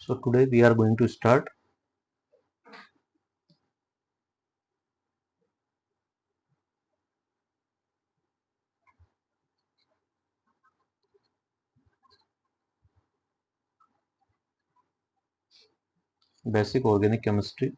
So today we are going to start basic organic chemistry.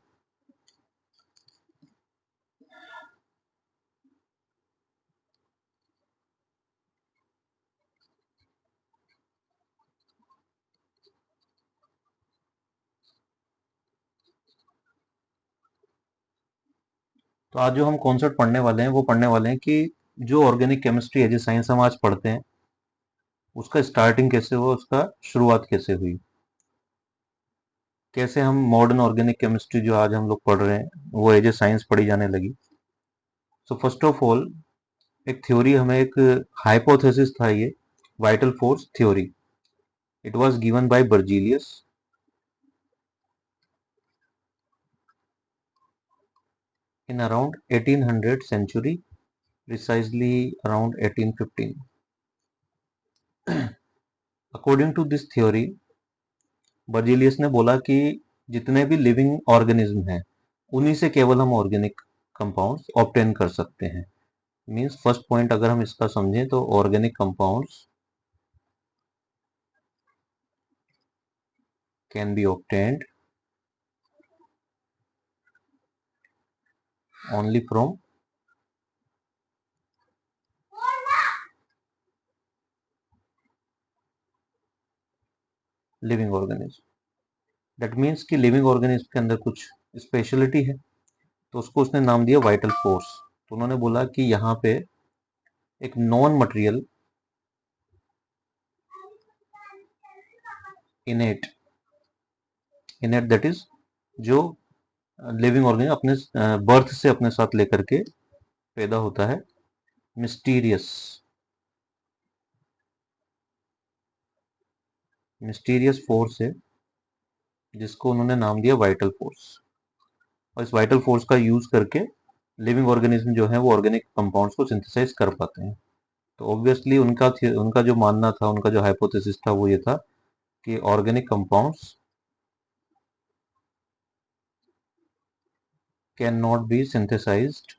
तो आज जो हम कॉन्सेप्ट पढ़ने वाले हैं वो पढ़ने वाले हैं कि जो ऑर्गेनिक केमिस्ट्री है, जो साइंस हम आज पढ़ते हैं, उसका स्टार्टिंग कैसे हुआ, उसका शुरुआत कैसे हुई, कैसे हम मॉडर्न ऑर्गेनिक केमिस्ट्री जो आज हम लोग पढ़ रहे हैं वो एज ए साइंस पढ़ी जाने लगी। सो फर्स्ट ऑफ ऑल एक थ्योरी, हमें एक हाइपोथेसिस था, ये vital force theory. It was given by Berzelius in around 1800 century, precisely around 1815. According to this theory, Berzelius ने बोला कि जितने भी लिविंग ऑर्गेनिज्म हैं उन्हीं से केवल हम ऑर्गेनिक कंपाउंड्स ऑब्टेन कर सकते हैं। मींस फर्स्ट पॉइंट अगर हम इसका समझें तो organic compounds can be obtained only from living organism. That means कि लिविंग ऑर्गेनिज्म के अंदर कुछ स्पेशलिटी है, तो उसको उसने नाम दिया वाइटल फोर्स। तो उन्होंने बोला कि यहाँ पे एक नॉन मटेरियल इनेट इनेट दैट इज जो लिविंग ऑर्गेनिज्म अपने बर्थ से अपने साथ लेकर के पैदा होता है, मिस्टीरियस मिस्टीरियस फोर्स है, जिसको उन्होंने नाम दिया वाइटल फोर्स। और इस वाइटल फोर्स का यूज करके लिविंग ऑर्गेनिज्म जो है वो ऑर्गेनिक कंपाउंड्स को सिंथेसाइज कर पाते हैं। तो ऑब्वियसली उनका जो मानना था, उनका जो हाइपोथेसिस था वो ये था कि organic compounds can not be synthesised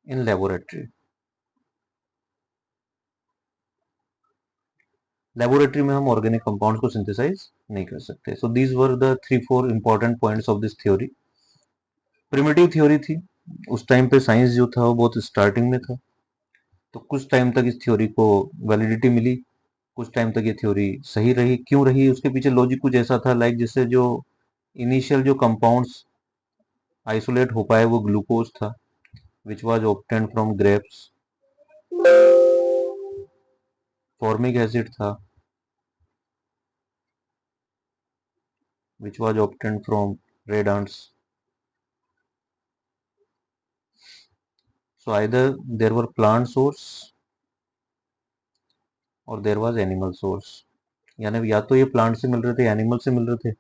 in laboratory. Laboratory में हम ऑर्गेनिक कंपाउंड्स को सिंथेसाइज नहीं कर सकते। So these were the 3-4 important points of this theory. Primitive theory थी, उस टाइम पे साइंस जो था वो बहुत स्टार्टिंग में था, तो कुछ टाइम तक इस थ्योरी को वैलिडिटी मिली, कुछ टाइम तक ये थ्योरी सही रही। क्यों रही, उसके पीछे लॉजिक कुछ ऐसा था, लाइक जैसे जो इनिशियल जो कंपाउंड्स आइसोलेट हो पाए वो ग्लूकोज था, which was obtained from grapes. Formic acid था, which was obtained from red ants. So either there were plant source और देयर वाज एनिमल सोर्स, यानी या तो ये प्लांट से मिल रहे थे, एनिमल से मिल रहे थे,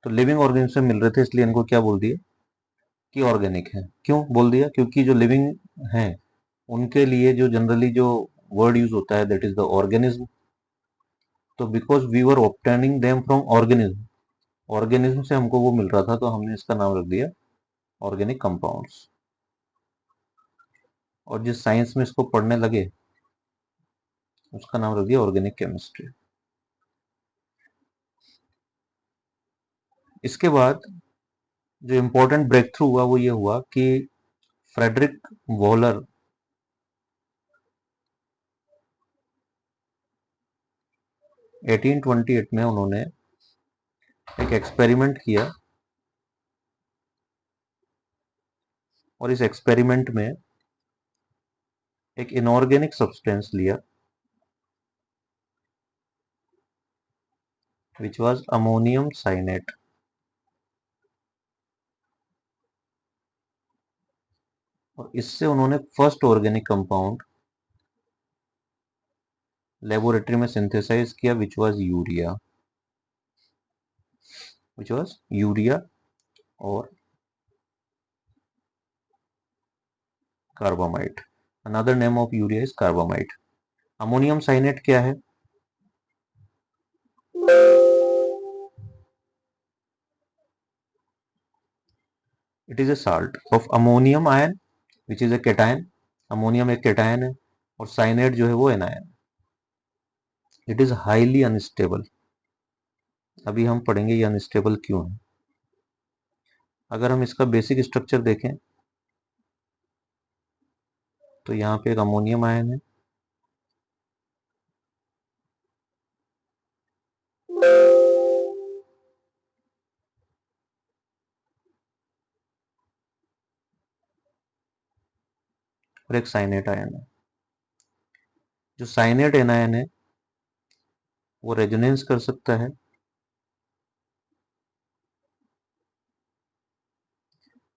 तो लिविंग ऑर्गेनिज्म से मिल रहे थे, इसलिए इनको क्या बोल दिया कि ऑर्गेनिक है। क्यों बोल दिया, क्योंकि जो लिविंग है उनके लिए जो जनरली जो वर्ड यूज होता है दैट इज द ऑर्गेनिज्म। तो because we were obtaining them from organism, organism से हमको वो मिल रहा था, तो हमने इसका नाम रख दिया ऑर्गेनिक कंपाउंड्स। और जिस साइंस में इसको पढ़ने लगे उसका नाम रख दिया ऑर्गेनिक केमिस्ट्री। इसके बाद जो इम्पोर्टेंट ब्रेक थ्रू हुआ वो ये हुआ कि फ्रेडरिक वॉलर 1828 में उन्होंने एक एक्सपेरिमेंट किया, और इस एक्सपेरिमेंट में एक इनऑर्गेनिक सब्सटेंस लिया विच वाज अमोनियम साइनेट। और इससे उन्होंने फर्स्ट ऑर्गेनिक कंपाउंड लेबोरेटरी में सिंथेसाइज किया विच वाज यूरिया और carbamide. Another name of urea is carbamide. Ammonium cyanate क्या है, it is a salt of ammonium ion which is a cation, ammonium एक cation है, और साइनेट जो है वो anion. It is highly unstable. अभी हम पढ़ेंगे ये अनस्टेबल क्यों है। अगर हम इसका बेसिक स्ट्रक्चर देखें तो यहाँ पे एक अमोनियम आयन है, और एक साइनेट आयन है। जो साइनेट एनायन है वो रेजोनेंस कर सकता है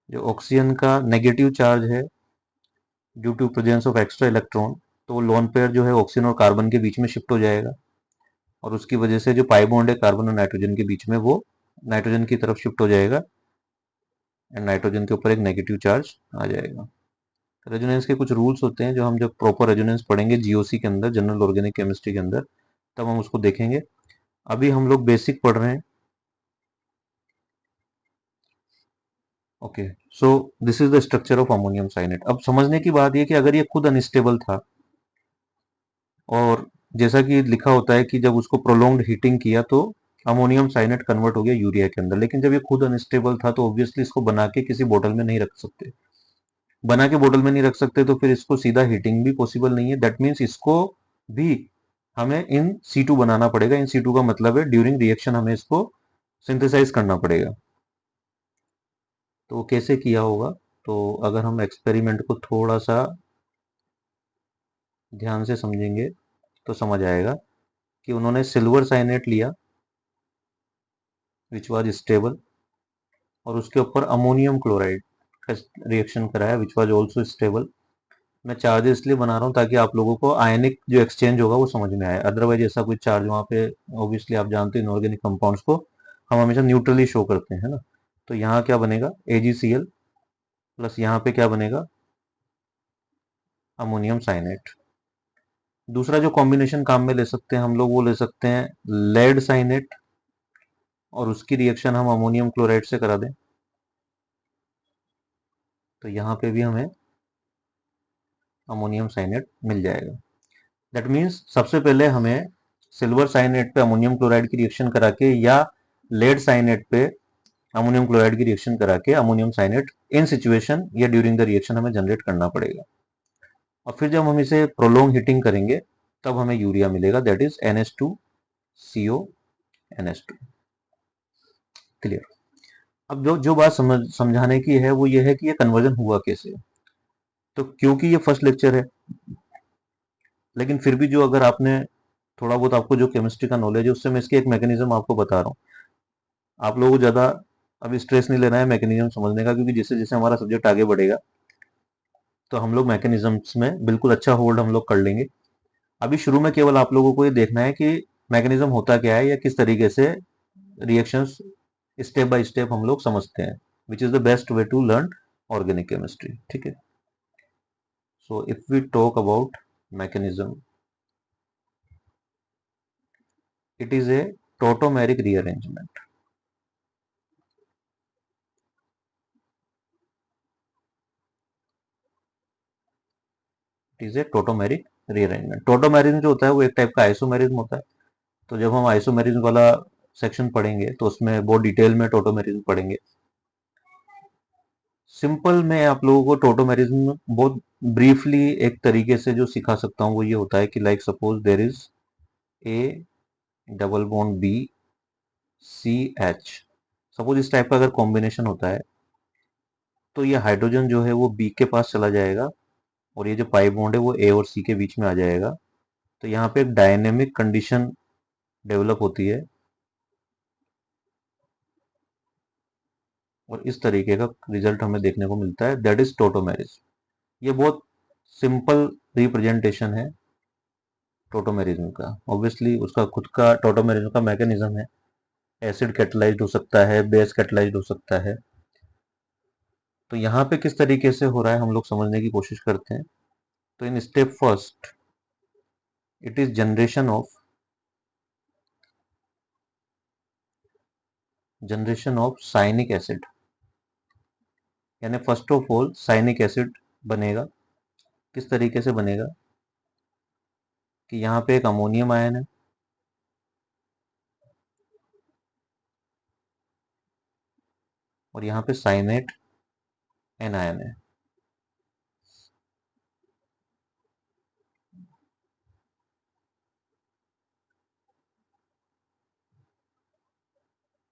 जो ऑक्सीजन का नेगेटिव चार्ज है due to presence of extra electron, तो वो लोन पेयर जो है ऑक्सीजन और कार्बन के बीच में शिफ्ट हो जाएगा, और उसकी वजह से जो पाई बॉन्ड है कार्बन और नाइट्रोजन के बीच में वो नाइट्रोजन की तरफ शिफ्ट हो जाएगा, एंड नाइट्रोजन के ऊपर एक नेगेटिव चार्ज आ जाएगा। रेजोनेंस के कुछ रूल्स होते हैं जो हम जब प्रॉपर रेजोनेंस पढ़ेंगे जीओसी के अंदर, जनरल ऑर्गेनिक केमिस्ट्री के अंदर, तब हम उसको देखेंगे। अभी हम लोग बेसिक पढ़ रहे हैं। Okay, so this is the structure of ammonium cyanate. अब समझने की बात यह कि अगर ये खुद अनस्टेबल था, और जैसा कि लिखा होता है कि जब उसको प्रोलॉन्ग्ड हीटिंग किया तो अमोनियम साइनेट कन्वर्ट हो गया यूरिया के अंदर, लेकिन जब ये खुद अनस्टेबल था तो ऑब्वियसली इसको बना के किसी बोतल में नहीं रख सकते। बना के बोतल में नहीं रख सकते तो फिर इसको सीधा हीटिंग भी पॉसिबल नहीं है। दैट मीन्स इसको भी हमें इन C2 बनाना पड़ेगा। इन C2 का मतलब है ड्यूरिंग रिएक्शन हमें इसको सिंथेसाइज करना पड़ेगा। तो वो कैसे किया होगा, तो अगर हम एक्सपेरिमेंट को थोड़ा सा ध्यान से समझेंगे तो समझ आएगा कि उन्होंने सिल्वर साइनेट लिया विच वाज स्टेबल, और उसके ऊपर अमोनियम क्लोराइड का रिएक्शन कराया विच वाज ऑल्सो स्टेबल। मैं चार्ज इसलिए बना रहा हूँ ताकि आप लोगों को आयनिक जो एक्सचेंज होगा वो समझ में आए, अदरवाइज ऐसा कोई चार्ज वहाँ पे, ऑब्वियसली आप जानते हैं इनऑर्गेनिक कंपाउंड्स को हम हमेशा न्यूट्रली शो करते हैं, है ना। तो यहाँ क्या बनेगा, AgCl प्लस यहाँ पे क्या बनेगा, अमोनियम साइनेट। दूसरा जो कॉम्बिनेशन काम में ले सकते हैं हम लोग, वो ले सकते हैं लेड साइनेट, और उसकी रिएक्शन हम अमोनियम क्लोराइड से करा दें, तो यहाँ पे भी हमें अमोनियम साइनेट मिल जाएगा। दैट मीन्स सबसे पहले हमें सिल्वर साइनेट पे अमोनियम क्लोराइड की रिएक्शन करा के, या लेड साइनेट पे अमोनियम क्लोराइड की रिएक्शन करा के अमोनियम साइनेट इन सिचुएशन या ड्यूरिंग द रिएक्शन हमें जनरेट करना पड़ेगा। और फिर जब हम इसे प्रोलोंग हीटिंग करेंगे तब हमें यूरिया मिलेगा, that is NH2CO NH2। Clear. अब जो जो बात समझाने की है वो ये है कि ये कन्वर्जन हुआ कैसे। तो क्योंकि ये फर्स्ट लेक्चर है, लेकिन फिर भी जो अगर आपने थोड़ा बहुत आपको जो केमिस्ट्री का नॉलेज है उससे मैं इसकी एक मैकेनिज्म आपको बता रहा हूँ। आप लोगों को ज़्यादा अभी स्ट्रेस नहीं लेना है मैकेनिज्म समझने का, क्योंकि जैसे जैसे हमारा सब्जेक्ट आगे बढ़ेगा तो हम लोग मैकेनिज्म्स में बिल्कुल अच्छा होल्ड हम लोग कर लेंगे। अभी शुरू में केवल आप लोगों को ये देखना है कि मैकेनिज्म होता क्या है या किस तरीके से रिएक्शंस स्टेप बाय स्टेप हम लोग समझते हैं, which is the best way to learn organic chemistry. ठीक है, so if we talk about mechanism, it is a tautomeric rearrangement. It is a tautomeric rearrangement. Tautomerism जो होता है वो एक टाइप का आइसोमेरिज्म होता है। तो जब हम आइसोमेरिज्म वाला सेक्शन पढ़ेंगे तो उसमें बहुत डिटेल में टोटोमेरिज्म पढ़ेंगे। सिंपल में आप लोगों को टोटोमेरिज्म बहुत ब्रीफली एक तरीके से जो सिखा सकता हूँ वो ये होता है कि like suppose there is A double bond BCH। Suppose इस टाइप का अगर कॉम्बिनेशन होता है तो ये हाइड्रोजन जो है वो B के पास चला जाएगा, और ये जो पाई बॉन्ड है वो A और C के बीच में आ जाएगा। तो यहाँ पे एक डायनेमिक कंडीशन डेवलप होती है, और इस तरीके का रिजल्ट हमें देखने को मिलता है, दैट इज टोटोमेरिज्म। ये बहुत सिंपल रिप्रेजेंटेशन है टोटोमेरिज्म का। ऑब्वियसली उसका खुद का टोटोमेरिज्म का मैकेनिज्म है, एसिड कैटलाइज्ड हो सकता है, बेस कैटलाइज्ड हो सकता है। तो यहाँ पे किस तरीके से हो रहा है हम लोग समझने की कोशिश करते हैं। तो in step first it is generation of cyanic acid. यानी first of all cyanic acid बनेगा। किस तरीके से बनेगा कि यहाँ पे एक अमोनियम आयन है, और यहाँ पे साइनेट एनायन है।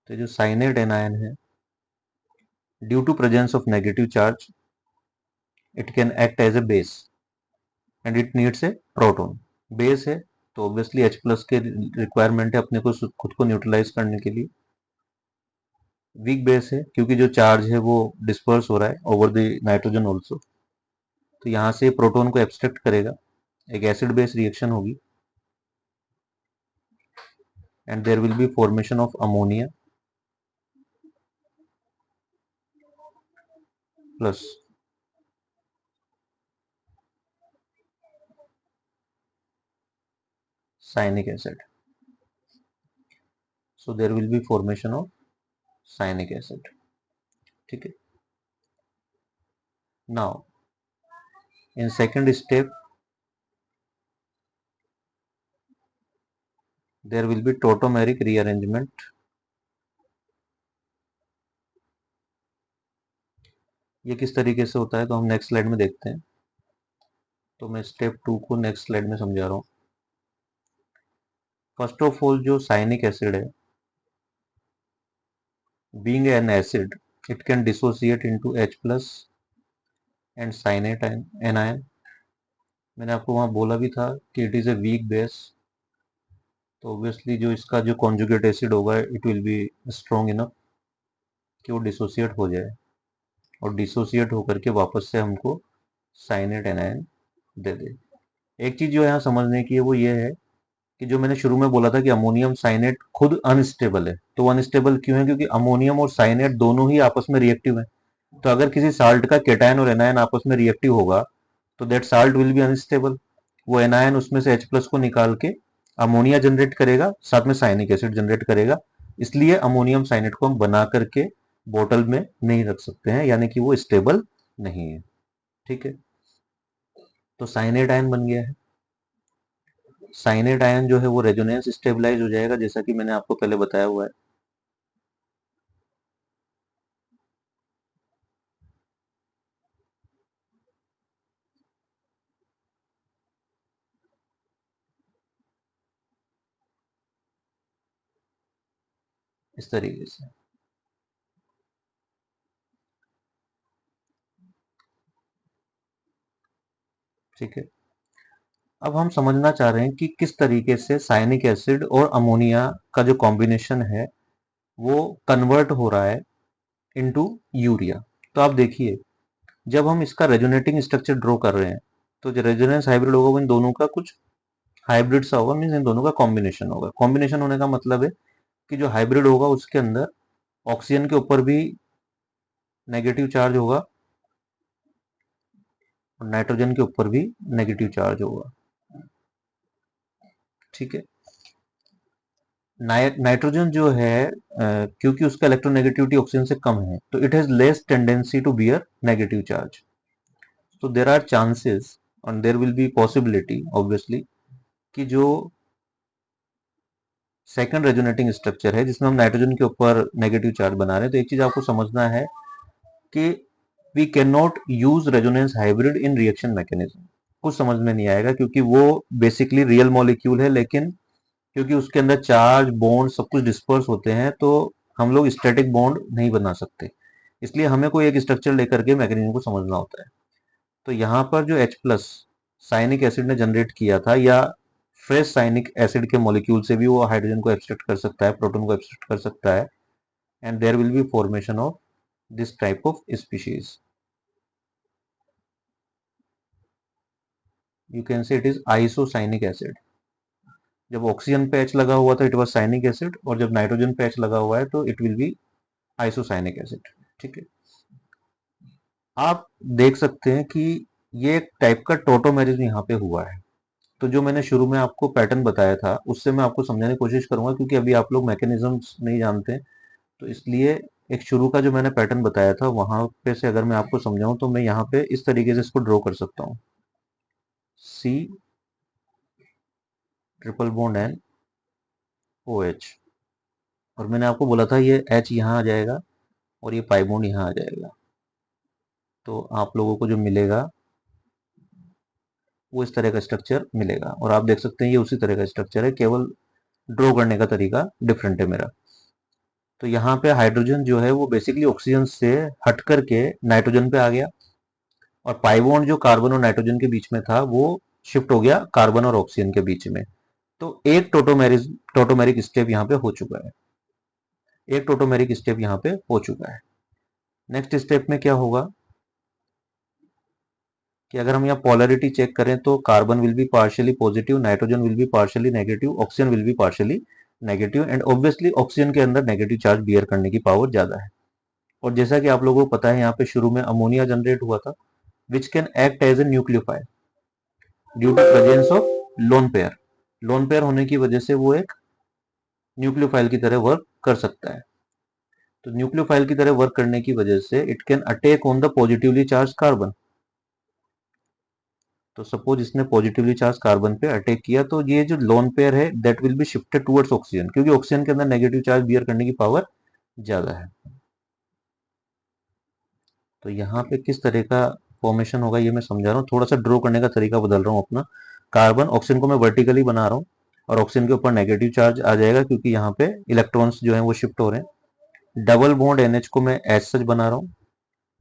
तो जो साइनेट एनायन है, due to presence of negative charge, it can act as a base and it needs a proton. Base है तो ऑब्वियसली H प्लस के रिक्वायरमेंट है अपने को खुद को न्यूट्रलाइज करने के लिए। वीक बेस है क्योंकि जो चार्ज है वो डिस्पर्स हो रहा है ओवर द नाइट्रोजन ऑल्सो, तो यहाँ से प्रोटॉन को एब्स्ट्रैक्ट करेगा, एक एसिड बेस रिएक्शन होगी, and there will be formation of ammonia plus cyanic acid. So there will be formation of cyanic acid. ठीक है। Now in second step there will be tautomeric rearrangement. ये किस तरीके से होता है तो हम नेक्स्ट स्लाइड में देखते हैं। तो मैं स्टेप 2 को नेक्स्ट स्लाइड में समझा रहा हूँ। फर्स्ट ऑफ ऑल जो साइनिक एसिड है, being an acid, it can dissociate into H plus and cyanate anion। मैंने आपको वहां बोला भी था कि it is a weak base, तो ऑब्वियसली जो इसका जो कॉन्जुगेट एसिड होगा it will be strong enough कि वो डिसोसिएट हो जाए, और डिसोसिएट होकर के वापस से हमको साइनेट एनायन दे दे। एक चीज जो यहाँ समझने की है वो ये है कि जो मैंने शुरू में बोला था कि अमोनियम साइनेट खुद अनस्टेबल है, तो वो अनस्टेबल क्यों है? क्योंकि अमोनियम और साइनेट दोनों ही आपस में रिएक्टिव है। तो अगर किसी साल्ट का केटायन और एनायन आपस में रिएक्टिव होगा तो that salt will be unstable. वो एनायन उसमें से H प्लस को निकाल के अमोनिया जनरेट करेगा, साथ में साइनिक एसिड जनरेट करेगा। इसलिए अमोनियम साइनेट को हम बना करके बोतल में नहीं रख सकते हैं, यानी कि वो स्टेबल नहीं है। ठीक है। तो साइनेट आयन बन गया है। साइनेट आयन जो है वो रेजोनेंस स्टेबलाइज हो जाएगा, जैसा कि मैंने आपको पहले बताया हुआ है। इस तरीके से। ठीक है। अब हम समझना चाह रहे हैं कि किस तरीके से साइनिक एसिड और अमोनिया का जो कॉम्बिनेशन है वो कन्वर्ट हो रहा है इनटू यूरिया। तो आप देखिए, जब हम इसका रेजोनेटिंग स्ट्रक्चर ड्रॉ कर रहे हैं तो जो रेजोनेंस हाइब्रिड होगा वो इन दोनों का कुछ हाइब्रिड सा होगा, मीन्स इन दोनों का कॉम्बिनेशन होगा। कॉम्बिनेशन होने का मतलब है कि जो हाइब्रिड होगा उसके अंदर ऑक्सीजन के ऊपर भी नेगेटिव चार्ज होगा और नाइट्रोजन के ऊपर भी नेगेटिव चार्ज होगा। ठीक है। नाइट्रोजन जो है क्योंकि उसका इलेक्ट्रोनेगेटिविटी ऑक्सीजन से कम है तो it has less tendency to bear negative charge. तो देर आर चांसेस और there will be possibility obviously कि जो सेकंड रेजोनेटिंग स्ट्रक्चर है जिसमें हम नाइट्रोजन के ऊपर नेगेटिव चार्ज बना रहे हैं, तो एक चीज आपको समझना है कि we can not use resonance hybrid in reaction mechanism. कुछ समझ में नहीं आएगा क्योंकि वो बेसिकली रियल मॉलिक्यूल है, लेकिन क्योंकि उसके अंदर चार्ज बॉन्ड सब कुछ डिस्पर्स होते हैं तो हम लोग स्टैटिक बॉन्ड नहीं बना सकते। इसलिए हमें कोई एक स्ट्रक्चर लेकर के मैकेनिज्म को समझना होता है। तो यहाँ पर जो H प्लस साइनिक एसिड ने जनरेट किया था, या फ्रेश साइनिक एसिड के मॉलिक्यूल से भी वो हाइड्रोजन को एब्स्ट्रैक्ट कर सकता है, प्रोटॉन को एब्स्ट्रैक्ट कर सकता है, and there will be formation of this type of species. You can say it is isocyanic acid. जब ऑक्सीजन पे H लगा हुआ था इट वाज साइनिक एसिड, और जब नाइट्रोजन पे H लगा हुआ है तो इट विल बी आइसोसाइनिक एसिड। ठीक है। आप देख सकते हैं कि ये एक टाइप का टोटोमेरिज्म यहाँ पे हुआ है। तो जो मैंने शुरू में आपको पैटर्न बताया था उससे मैं आपको समझाने की कोशिश करूंगा, क्योंकि अभी आप लोग मैकेनिज्म्स नहीं जानते, तो इसलिए एक शुरू का जो मैंने पैटर्न बताया था वहां पे से अगर मैं आपको समझाऊं तो मैं यहाँ पे इस तरीके से इसको ड्रॉ कर सकता हूँ। C triple bond N O H, और मैंने आपको बोला था ये एच यहाँ आ जाएगा और ये पाई बॉन्ड यहाँ आ जाएगा, तो आप लोगों को जो मिलेगा वो इस तरह का स्ट्रक्चर मिलेगा। और आप देख सकते हैं ये उसी तरह का स्ट्रक्चर है, केवल ड्रॉ करने का तरीका डिफरेंट है मेरा। तो यहाँ पे हाइड्रोजन जो है वो बेसिकली ऑक्सीजन से हट करके नाइट्रोजन पे आ गया, और पाई बॉन्ड जो कार्बन और नाइट्रोजन के बीच में था वो शिफ्ट हो गया कार्बन और ऑक्सीजन के बीच में। तो एक टोटोमेरिक स्टेप यहाँ पे हो चुका है, एक टोटोमेरिक स्टेप यहाँ पे हो चुका है। नेक्स्ट स्टेप में क्या होगा कि अगर हम यहाँ पोलैरिटी चेक करें तो carbon will be partially positive, nitrogen will be partially negative, oxygen will be partially negative, and obviously oxygen के अंदर नेगेटिव चार्ज बियर करने की पावर ज्यादा है। और जैसा कि आप लोगों को पता है यहाँ पे शुरू में अमोनिया जनरेट हुआ था, which can act as a nucleophile due to presence of lone pair. Lone pair होने की वजह से वो एक न्यूक्लियोफाइल की तरह वर्क कर सकता है। तो न्यूक्लियोफाइल की तरह वर्क करने की वजह से it can attack on the positively charge carbon. तो सपोज इसने पॉजिटिवली चार्ज कार्बन पे अटैक किया तो ये जो लोन पेयर है that will be shifted towards oxygen, क्योंकि ऑक्सीजन के अंदर नेगेटिव चार्ज बियर करने की पावर ज्यादा है। तो यहाँ पे किस तरह का फॉर्मेशन होगा ये मैं समझा रहा हूँ, थोड़ा सा ड्रॉ करने का तरीका बदल रहा हूँ अपना। कार्बन ऑक्सीजन को मैं वर्टिकली बना रहा हूँ और ऑक्सीजन के ऊपर नेगेटिव चार्ज आ जाएगा क्योंकि यहाँ पे इलेक्ट्रॉन्स जो है वो शिफ्ट हो रहे हैं। डबल बॉन्ड NH को मैं एज सच बना रहा हूँ,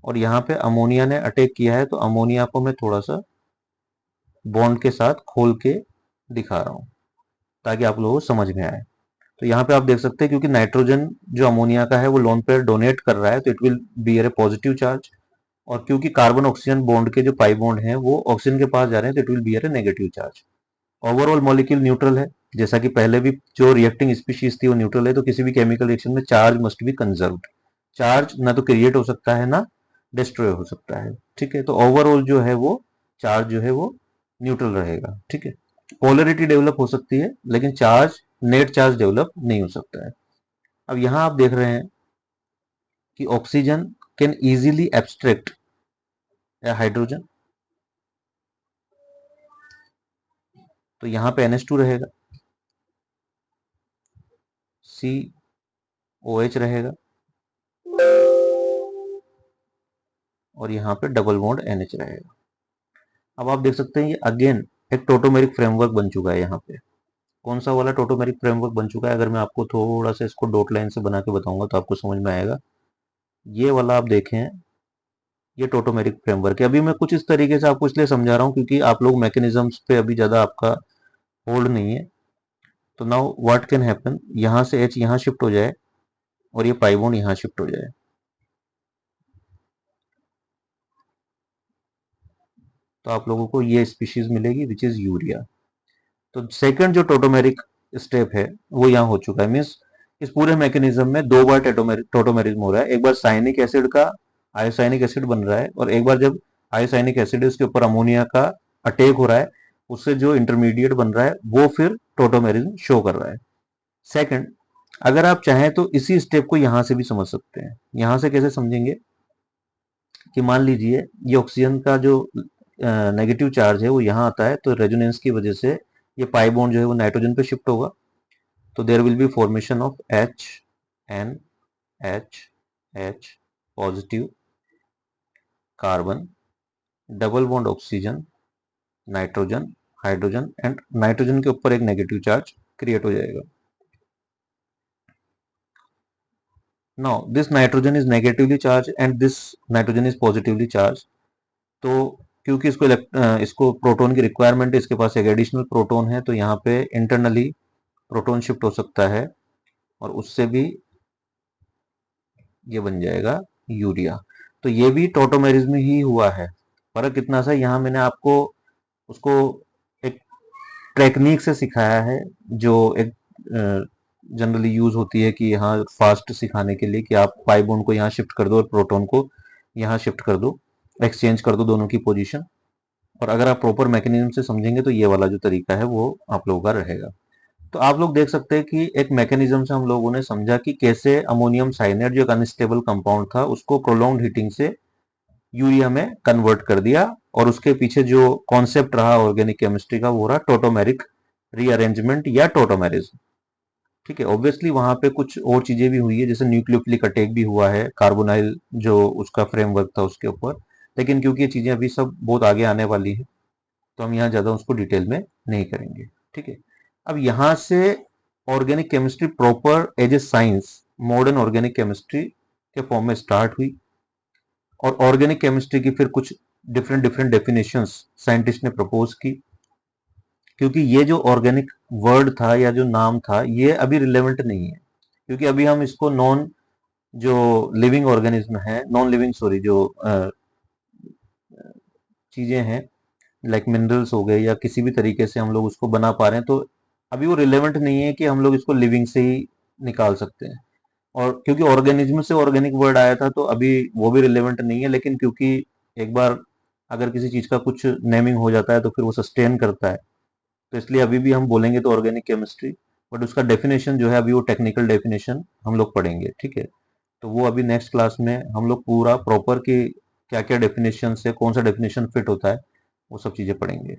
और यहाँ पे अमोनिया ने अटैक किया है तो अमोनिया को मैं थोड़ा सा बॉन्ड के साथ खोल के दिखा रहा हूँ ताकि आप लोगों को समझ में आए। तो यहाँ पे आप देख सकते हैं क्योंकि नाइट्रोजन जो अमोनिया का है वो लोन पेयर डोनेट कर रहा है तो it will beer A positive charge, और क्योंकि कार्बन ऑक्सीजन बॉन्ड के जो पाई बॉन्ड हैं वो ऑक्सीजन के पास जा रहे हैं तो it will beer A negative charge. Overall molecule neutral है, जैसा कि पहले भी जो रिएक्टिंग स्पीशीज थी वो न्यूट्रल है, तो किसी भी केमिकल रिएक्शन में charge must be conserved. Charge ना तो क्रिएट हो सकता है ना डिस्ट्रॉय हो सकता है, ठीक है। तो ओवरऑल जो है वो चार्ज जो है वो न्यूट्रल रहेगा, ठीक है। पोलरिटी डेवलप हो सकती है लेकिन चार्ज नेट चार्ज डेवलप नहीं हो सकता है। अब यहां आप देख रहे हैं कि oxygen can easily abstract hydrogen, तो यहां पे NH2 रहेगा, COH रहेगा, और यहाँ पे डबल बॉन्ड NH रहेगा। अब आप देख सकते हैं ये अगेन एक टोटोमेरिक फ्रेमवर्क बन चुका है। यहाँ पे कौन सा वाला टोटोमेरिक फ्रेमवर्क बन चुका है, अगर मैं आपको थोड़ा सा इसको डॉट लाइन से बना के बताऊंगा तो आपको समझ में आएगा। ये वाला आप देखें, ये टोटोमेरिक फ्रेमवर्क है। अभी मैं कुछ इस तरीके से आपको इसलिए समझा रहा हूँ क्योंकि आप लोग मैकेनिज्म्स पे अभी ज्यादा आपका होल्ड नहीं है। तो नाउ व्हाट कैन हैपन, यहाँ से H यहाँ शिफ्ट हो जाए और ये पाई बॉन्ड यहाँ शिफ्ट हो जाए, तो आप लोगों को ये स्पीशीज मिलेगी विच इज यूरिया। तो सेकंड जो टोटोमेरिक स्टेप है वो यहाँ हो चुका है, मीन्स इस पूरे मैकेनिज्म में दो बार टोटोमेरिज्म हो रहा है। एक बार साइनिक एसिड का आयोसाइनिक एसिड बन रहा है, और एक बार जब आयोसाइनिक एसिड है उसके ऊपर अमोनिया का अटैक हो रहा है, उससे जो इंटरमीडिएट बन रहा है वो फिर टोटोमेरिज्म शो कर रहा है। सेकंड, अगर आप चाहें तो इसी स्टेप को यहां से भी समझ सकते हैं। यहां से कैसे समझेंगे कि मान लीजिए ये ऑक्सीजन का जो नेगेटिव चार्ज है वो यहाँ आता है, तो रेजोनेंस की वजह से ये पाई बॉन्ड जो है वो नाइट्रोजन पे शिफ्ट होगा, तो there will be formation of H, N, H positive carbon, double bond oxygen, nitrogen, hydrogen, and nitrogen के ऊपर एक नेगेटिव चार्ज क्रिएट हो जाएगा। Now this nitrogen is negatively charge and this nitrogen is positively charge. तो क्योंकि इसको proton की requirement है, इसके पास एक एडिशनल प्रोटोन है, तो यहाँ पे इंटरनली प्रोटोन शिफ्ट हो सकता है और उससे भी ये बन जाएगा यूरिया। तो ये भी टोटोमेरिज्म ही हुआ है। फर्क कितना सा, यहाँ मैंने आपको उसको एक टेक्निक से सिखाया है जो एक जनरली यूज होती है कि यहाँ फास्ट सिखाने के लिए कि आप पाई बॉन्ड को यहाँ शिफ्ट कर दो और प्रोटोन को यहाँ शिफ्ट कर दो, एक्सचेंज कर दो दोनों की पोजीशन। और अगर आप प्रॉपर मैकेनिज्म से समझेंगे तो ये वाला जो तरीका है वो आप लोगों का रहेगा। तो आप लोग देख सकते हैं कि एक मैकेनिज्म से हम लोगों ने समझा कि कैसे अमोनियम साइनेट जो एक अनस्टेबल कंपाउंड था उसको प्रोलॉन्ग्ड हीटिंग से यूरिया में कन्वर्ट कर दिया, और उसके पीछे जो कॉन्सेप्ट रहा ऑर्गेनिक केमिस्ट्री का वो रहा टोटोमेरिक रीअरेंजमेंट या टोटोमेरिज्म। ठीक है, ऑब्वियसली वहां पे कुछ और चीजें भी हुई है, जैसे न्यूक्लियोफिलिक अटैक भी हुआ है कार्बोनाइल जो उसका फ्रेमवर्क था उसके ऊपर, लेकिन क्योंकि ये चीजें अभी सब बहुत आगे आने वाली है तो हम यहाँ ज्यादा उसको डिटेल में नहीं करेंगे। ठीक है, अब यहाँ से organic chemistry proper as a science modern organic chemistry के फॉर्म में स्टार्ट हुई, और ऑर्गेनिक केमिस्ट्री की फिर कुछ डिफरेंट डिफरेंट डेफिनेशंस साइंटिस्ट ने प्रपोज की, क्योंकि ये जो ऑर्गेनिक वर्ड था या जो नाम था ये अभी रिलेवेंट नहीं है, क्योंकि अभी हम इसको नॉन जो लिविंग ऑर्गेनिज्म है, नॉन लिविंग सॉरी जो चीजें हैं लाइक मिनरल्स हो गए या किसी भी तरीके से हम लोग उसको बना पा रहे हैं, तो अभी वो रिलेवेंट नहीं है कि हम लोग इसको लिविंग से ही निकाल सकते हैं। और क्योंकि ऑर्गेनिज्म से ऑर्गेनिक वर्ड आया था तो अभी वो भी रिलेवेंट नहीं है, लेकिन क्योंकि एक बार अगर किसी चीज का कुछ नेमिंग हो जाता है तो फिर वो सस्टेन करता है, तो इसलिए अभी भी हम बोलेंगे तो ऑर्गेनिक केमिस्ट्री, बट उसका डेफिनेशन जो है अभी वो टेक्निकल डेफिनेशन हम लोग पढ़ेंगे। ठीक है, तो वो अभी नेक्स्ट क्लास में हम लोग पूरा प्रॉपर कि क्या क्या डेफिनेशन से कौन सा डेफिनेशन फिट होता है वो सब चीजें पढ़ेंगे।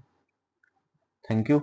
Thank you.